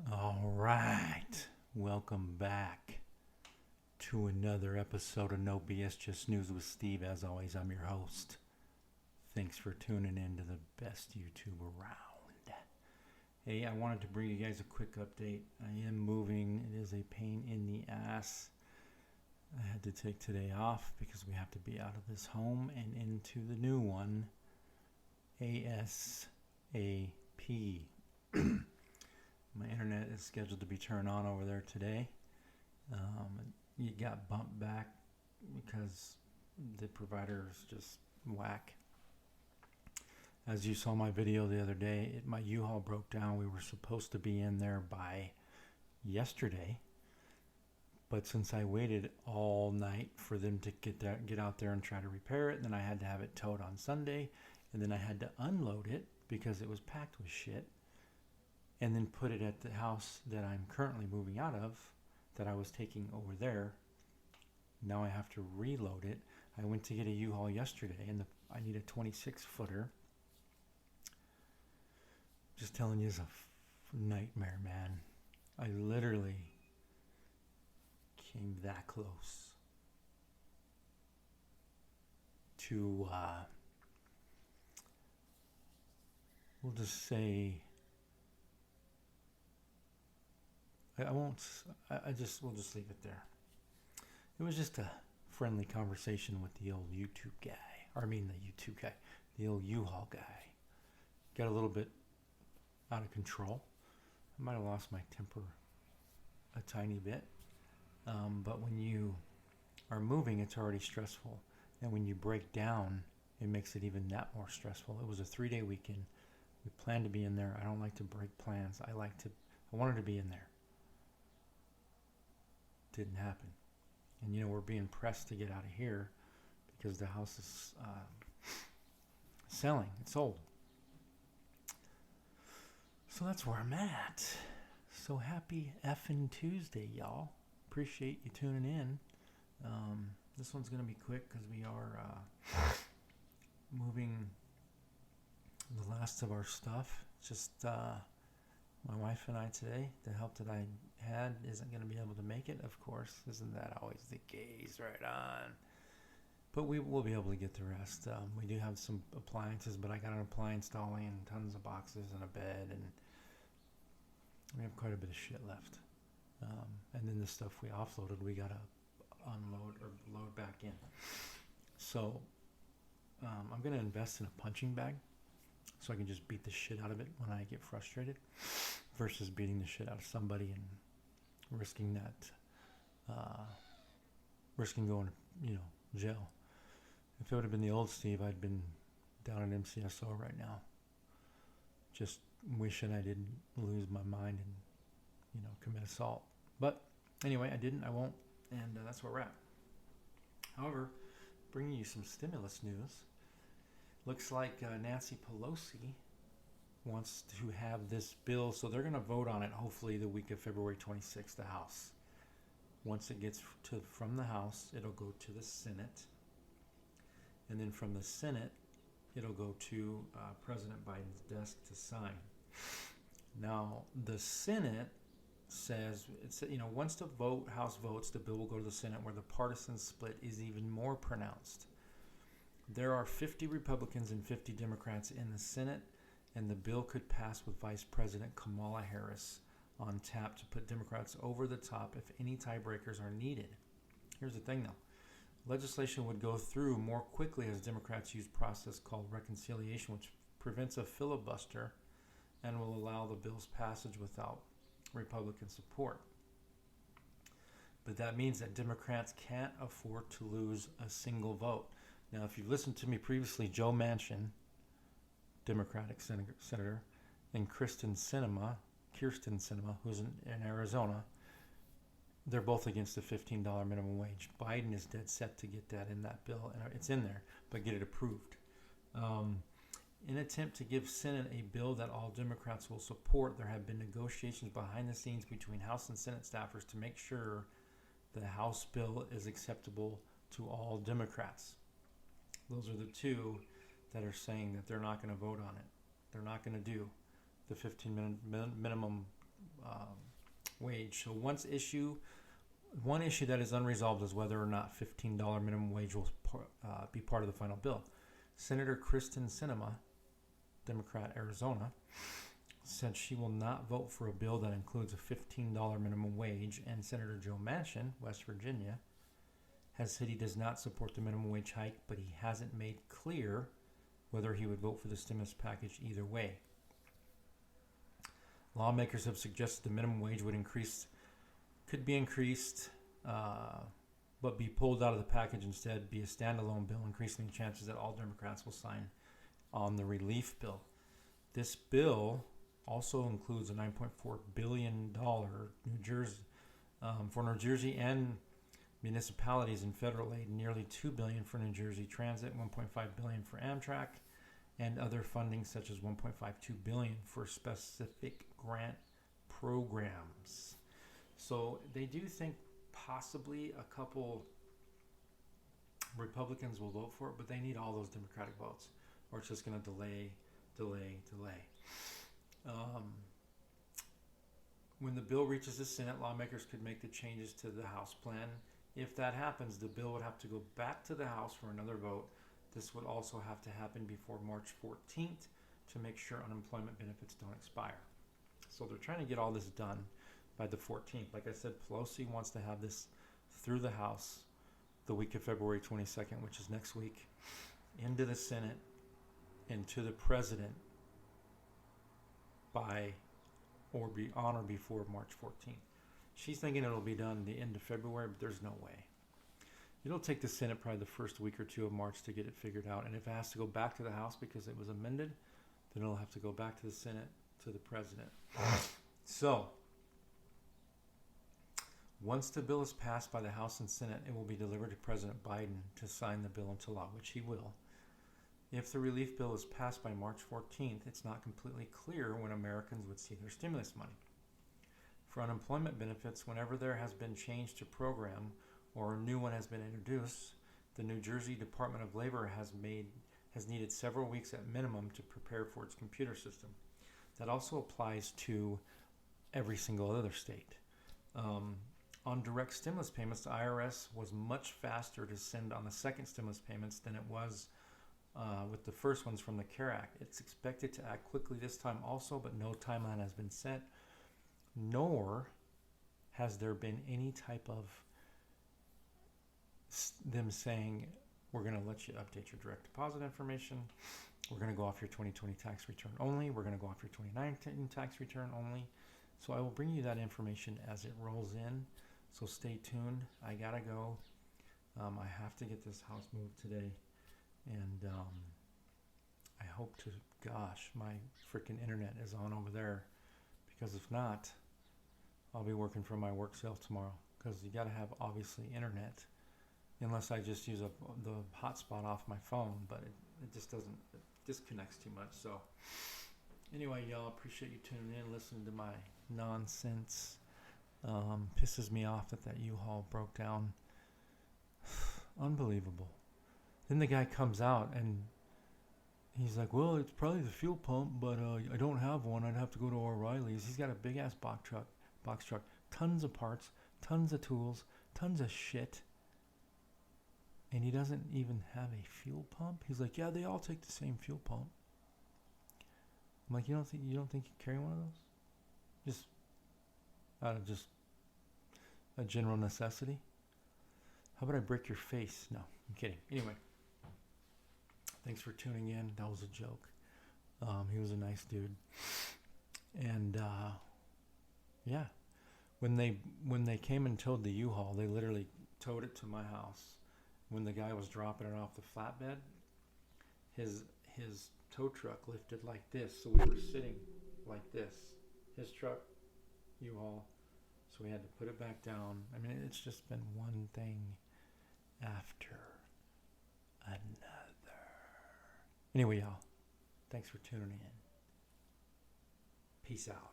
All right. Welcome back to another episode of No BS Just News with Steve. As always, I'm your host. Thanks for tuning in to the best YouTube around. Hey, I wanted to bring you guys a quick update. I am moving. It is a pain in the ass. I had to take today off because we have to be out of this home and into the new one. ASAP. My internet is scheduled to be turned on over there today. It got bumped back because the provider is just whack. As you saw my video the other day, my U-Haul broke down. We were supposed to be in there by yesterday, but since I waited all night for them to get out there and try to repair it, and then I had to have it towed on Sunday, and then I had to unload it because it was packed with shit, and then put it at the house that I'm currently moving out of, that I was taking over there. Now I have to reload it. I went to get a U-Haul yesterday, and I need a 26-footer. Just telling you, it's a nightmare, man. I literally came that close to, we'll just say, we'll just leave it there. It was just a friendly conversation with the old YouTube guy. The old U-Haul guy. Got a little bit out of control. I might have lost my temper a tiny bit. But when you are moving, it's already stressful. And when you break down, it makes it even that more stressful. It was a 3-day weekend. We planned to be in there. I don't like to break plans. I wanted to be in there. Didn't happen. And we're being pressed to get out of here because the house is selling. It's sold. So that's where I'm at. So happy effing Tuesday, y'all. Appreciate you tuning in. This one's going to be quick because we are moving the last of our stuff. Just my wife and I today. The help that I had isn't going to be able to make it, of course. Isn't that always the case? Right on. But we will be able to get the rest. We do have some appliances, but I got an appliance dolly and tons of boxes and a bed, and we have quite a bit of shit left. And then the stuff we offloaded, we got to unload or load back in. So I'm going to invest in a punching bag so I can just beat the shit out of it when I get frustrated versus beating the shit out of somebody and risking going to, jail. If it would have been the old Steve, I'd been down at MCSO right now. Just wishing I didn't lose my mind and, commit assault. But anyway, I didn't, I won't, and that's where we're at. However, bringing you some stimulus news. Looks like Nancy Pelosi wants to have this bill, so they're going to vote on it hopefully the week of February 26th, the House. Once it gets from the House, it'll go to the Senate. And then from the Senate, it'll go to President Biden's desk to sign. Now, the Senate says, once the House votes, the bill will go to the Senate, where the partisan split is even more pronounced. There are 50 Republicans and 50 Democrats in the Senate, and the bill could pass with Vice President Kamala Harris on tap to put Democrats over the top if any tiebreakers are needed. Here's the thing, though. Legislation would go through more quickly as Democrats use a process called reconciliation, which prevents a filibuster and will allow the bill's passage without Republican support. But that means that Democrats can't afford to lose a single vote. Now, if you've listened to me previously, Joe Manchin, Democratic senator, and Kyrsten Sinema, who's in Arizona, they're both against the $15 minimum wage. Biden is dead set to get that in that bill, and it's in there, but get it approved. In an attempt to give Senate a bill that all Democrats will support, there have been negotiations behind the scenes between House and Senate staffers to make sure the House bill is acceptable to all Democrats. Those are the two that are saying that they're not going to vote on it. They're not going to do the 15 minimum wage. So one issue that is unresolved is whether or not $15 minimum wage will be part of the final bill. Senator Kristen Sinema, Democrat, Arizona, said she will not vote for a bill that includes a $15 minimum wage, and Senator Joe Manchin, West Virginia, has said he does not support the minimum wage hike, but he hasn't made clear whether he would vote for the stimulus package either way. Lawmakers have suggested the minimum wage could be increased, but be pulled out of the package instead, be a standalone bill, increasing the chances that all Democrats will sign on the relief bill. This bill also includes a $9.4 billion New Jersey and municipalities in federal aid, nearly $2 billion for New Jersey Transit, $1.5 billion for Amtrak, and other funding such as $1.52 billion for specific grant programs. So they do think possibly a couple Republicans will vote for it, but they need all those Democratic votes, or it's just going to delay. When the bill reaches the Senate, lawmakers could make the changes to the House plan. If that happens, the bill would have to go back to the House for another vote. This would also have to happen before March 14th to make sure unemployment benefits don't expire. So they're trying to get all this done by the 14th. Like I said, Pelosi wants to have this through the House the week of February 22nd, which is next week, into the Senate, and to the President on or before March 14th. She's thinking it'll be done the end of February, but there's no way. It'll take the Senate probably the first week or two of March to get it figured out. And if it has to go back to the House because it was amended, then it'll have to go back to the Senate, to the President. So, once the bill is passed by the House and Senate, it will be delivered to President Biden to sign the bill into law, which he will. If the relief bill is passed by March 14th, it's not completely clear when Americans would see their stimulus money. For unemployment benefits, whenever there has been change to program or a new one has been introduced, the New Jersey Department of Labor has needed several weeks at minimum to prepare for its computer system. That also applies to every single other state. On direct stimulus payments, the IRS was much faster to send on the second stimulus payments than it was with the first ones from the CARE Act. It's expected to act quickly this time also, but no timeline has been set, nor has there been any type of them saying, we're going to let you update your direct deposit information, we're going to go off your 2020 tax return only, we're going to go off your 2019 tax return only. So I will bring you that information as it rolls in, so stay tuned. I gotta go. I have to get this house moved today, and I hope to gosh my freaking internet is on over there, because if not, I'll be working from my work cell tomorrow, because you gotta have obviously internet, unless I just use the hotspot off my phone, but it just doesn't, it disconnects too much. So anyway, y'all, appreciate you tuning in, listening to my nonsense. Pisses me off that U-Haul broke down. Unbelievable. Then the guy comes out and he's like, well, it's probably the fuel pump, but I don't have one. I'd have to go to O'Reilly's. He's got a big ass box truck, tons of parts, tons of tools, tons of shit, and he doesn't even have a fuel pump. He's like, yeah, they all take the same fuel pump. I'm like, you don't think you carry one of those? Just out of just a general necessity? How about I break your face? No, I'm kidding. Anyway, thanks for tuning in. That was a joke. He was a nice dude. And yeah, when they came and towed the U-Haul, they literally towed it to my house. When the guy was dropping it off the flatbed, his tow truck lifted like this, so we were sitting like this. His truck, U-Haul, so we had to put it back down. I mean, it's just been one thing after another. Anyway, y'all, thanks for tuning in. Peace out.